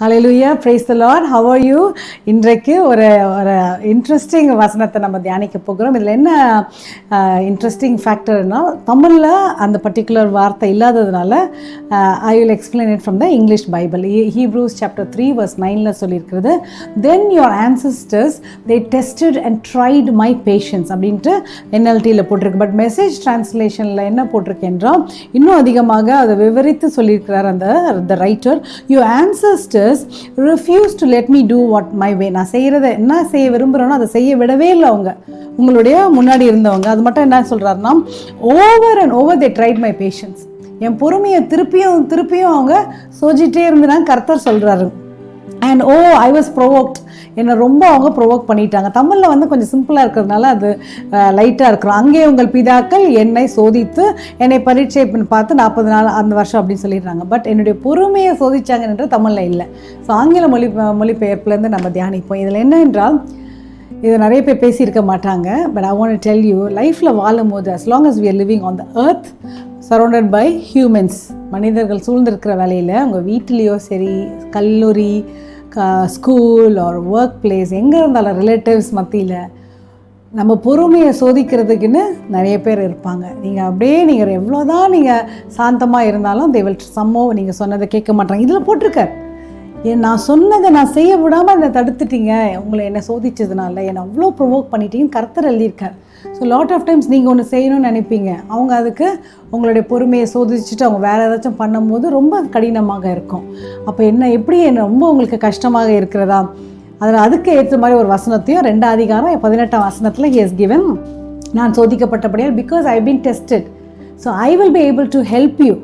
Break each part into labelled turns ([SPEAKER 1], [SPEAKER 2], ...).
[SPEAKER 1] Hallelujah, praise the Lord. How are you? இன்றைக்கு ஒரு interesting வசனத்தை நம்ம தியானிக்க போகிறோம். இதில் என்ன இன்ட்ரெஸ்டிங் ஃபேக்டர்னா, தமிழில் அந்த பர்டிகுலர் வார்த்தை இல்லாததுனால I will explain it from the English Bible. Hebrews chapter 3 verse 9 சொல்லியிருக்கிறது, then your ancestors they tested and tried my patience அப்படின்ட்டு என்எல்டியில் போட்டிருக்கு. பட் மெசேஜ் டிரான்ஸ்லேஷனில் என்ன போட்டிருக்கு என்றால், இன்னும் அதிகமாக அதை விவரித்து சொல்லியிருக்கிறார் அந்த writer. Your ancestors refuse to let me do what my way. நான் செய்கிறத என்ன செய்ய விரும்புகிறேனோ அதை செய்ய விடவே இல்லை அவங்க, உங்களுடைய முன்னாடி இருந்தவங்க. அது மட்டும் என்ன சொல்கிறாருன்னா, over and over they tried my patience. என் பொறுமையை திருப்பியும் அவங்க சோதிச்சிட்டே இருந்தாங்க கர்த்தர் சொல்கிறாரு. அண்ட் ஐ வாஸ் ப்ரொவோக்ட், என்னை ரொம்ப அவங்க ப்ரொவோக் பண்ணிட்டாங்க. தமிழில் வந்து கொஞ்சம் சிம்பிளாக இருக்கிறதுனால அது லைட்டாக இருக்கிறோம். அங்கே உங்கள் பிதாக்கள் என்னை சோதித்து என்னை பரீட்சை பார்த்து 40 நாள் அந்த வருஷம் அப்படின்னு சொல்லிடுறாங்க. பட் என்னுடைய பொறுமையை சோதிச்சாங்கன்ற தமிழில் இல்லை. ஸோ ஆங்கில மொழிபெயர்ப்புலேருந்து நம்ம தியானிப்போம். இதில் என்ன என்றால், இது நிறைய பேர் பேசியிருக்க மாட்டாங்க. But I want to tell you, லைஃப்பில் வாழும் போது as long as we are living on the earth surrounded by humans, மனிதர்கள் சூழ்ந்திருக்கிற வேலையில் உங்கள் வீட்டிலையோ சரி, கல்லூரி, ஸ்கூல் ஆர் ஒர்க் பிளேஸ், எங்கே இருந்தாலும் ரிலேட்டிவ்ஸ் மத்தியில் நம்ம பொறுமையை சோதிக்கிறதுக்குன்னு நிறைய பேர் இருப்பாங்க. நீங்கள் எவ்வளோதான் நீங்கள் சாந்தமாக இருந்தாலும் they will somehow நீங்கள் சொன்னதை கேட்க மாட்டாங்க. இதில் போட்டிருக்கார், நான் சொன்னதை நான் செய்ய விடாமல் என்னை தடுத்துட்டீங்க, உங்களை என்னை சோதிச்சதுனால என்னை அவ்வளோ ப்ரொவோக் பண்ணிட்டீங்கன்னு கர்த்தர் எழுதியிருக்கார். ஸோ லாட் ஆஃப் டைம்ஸ் நீங்கள் ஒன்று செய்யணும்னு நினைப்பீங்க, அவங்க அதுக்கு உங்களுடைய பொறுமையை சோதிச்சுட்டு அவங்க வேறு ஏதாச்சும் பண்ணும்போது ரொம்ப கடினமாக இருக்கும். அப்போ எப்படி ரொம்ப உங்களுக்கு கஷ்டமாக இருக்கிறதா, அதில் அதுக்கு ஏற்ற மாதிரி ஒரு வசனத்தையும் 2 அதிகாரம் 18ஆம் வசனத்தில் he has given, நான் சோதிக்கப்பட்டபடியால் because I have been tested so I will be able to help you,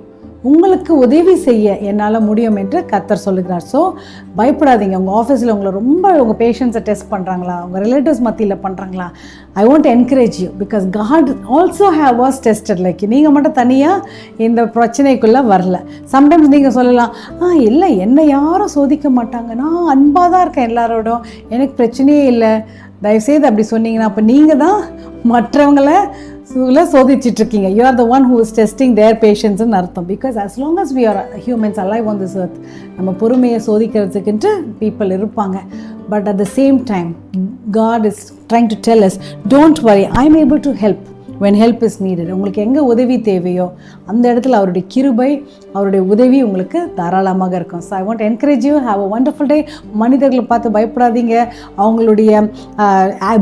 [SPEAKER 1] உங்களுக்கு உதவி செய்ய என்னால் முடியும் என்று கர்த்தர் சொல்லுகிறார். ஸோ பயப்படாதீங்க. உங்கள் ஆஃபீஸில் உங்கள் பேஷன்ஸை டெஸ்ட் பண்ணுறாங்களா, உங்கள் ரிலேட்டிவ்ஸ் மத்தியில் பண்ணுறாங்களா, I want to encourage you because God also was tested. Like நீங்கள் மட்டும் தனியாக இந்த பிரச்சனைக்குள்ளே வரல. சம்டைம்ஸ் நீங்கள் சொல்லலாம், இல்லை என்னை யாரும் சோதிக்க மாட்டாங்க, நான் அன்பாக தான் இருக்கேன் எல்லாரோடும், எனக்கு பிரச்சனையே இல்லை. தயவுசெய்து அப்படி சொன்னீங்கன்னா அப்போ நீங்கள் தான் மற்றவங்களை சோதிச்சிட்ருக்கீங்க. You are the one who is testing their பேஷன்ஸ்ன்னு அர்த்தம். Because as long as we are humans alive on this earth, நம்ம பொறுமையை சோதிக்கிறதுக்குன்ட்டு பீப்புள் இருப்பாங்க. But at the same time God is trying to tell us, don't worry, I am able to help when help is needed. உங்களுக்கு எங்கே உதவி தேவையோ அந்த இடத்துல அவருடைய கிருபை, அவருடைய உதவி உங்களுக்கு தாராளமாக இருக்கும். So I want encourage you, have a wonderful day. மனிதர்களை பார்த்து பயப்படாதீங்க, அவங்களுடைய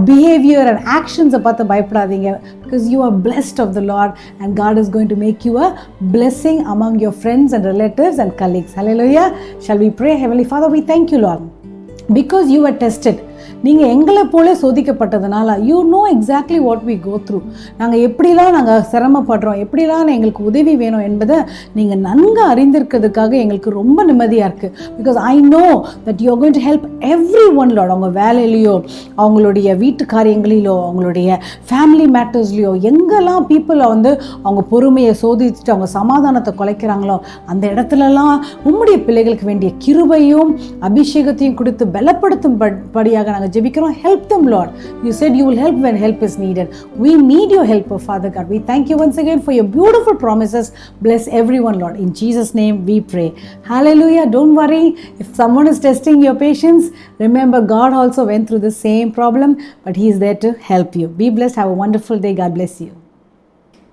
[SPEAKER 1] பிஹேவியர் அண்ட் ஆக்ஷன்ஸை பார்த்து பயப்படாதீங்க. Because you are blessed of the Lord and God is going to make you a blessing among your friends and relatives and colleagues. Hallelujah. Shall we pray? Heavenly Father, we thank you, Lord, because you were tested. நீங்கள் எங்களை போல சோதிக்கப்பட்டதுனால you know exactly what we go through. நாங்கள் எப்படிலாம் நாங்கள் சிரமப்படுறோம், எப்படிலாம் எங்களுக்கு உதவி வேணும் என்பதை நீங்கள் நன்கு அறிந்திருக்கிறதுக்காக எங்களுக்கு ரொம்ப நிம்மதியாக இருக்குது. Because I know that you are going to help every one Lord. அவங்க வேலையிலையோ, அவங்களுடைய வீட்டு காரியங்களிலோ, அவங்களுடைய ஃபேமிலி மேட்டர்ஸ்லையோ, எங்கெல்லாம் பீப்புளை அவங்க பொறுமையை சோதிச்சுட்டு அவங்க சமாதானத்தை குலைக்கிறாங்களோ அந்த இடத்துலலாம் உம்முடைய பிள்ளைகளுக்கு வேண்டிய கிருபையும் அபிஷேகத்தையும் கொடுத்து பலப்படுத்தும் படியாக நாங்கள் ஜெபிக்கிறோம். Help them, Lord. You said you will help when help is needed. We need your help, oh Father God. We thank you once again for your beautiful promises. Bless everyone, Lord. In Jesus' name we pray. Hallelujah. Don't worry. If someone is testing your patience, remember God also went through the same problem, but He is there to help you. Be blessed. Have a wonderful day. God bless you.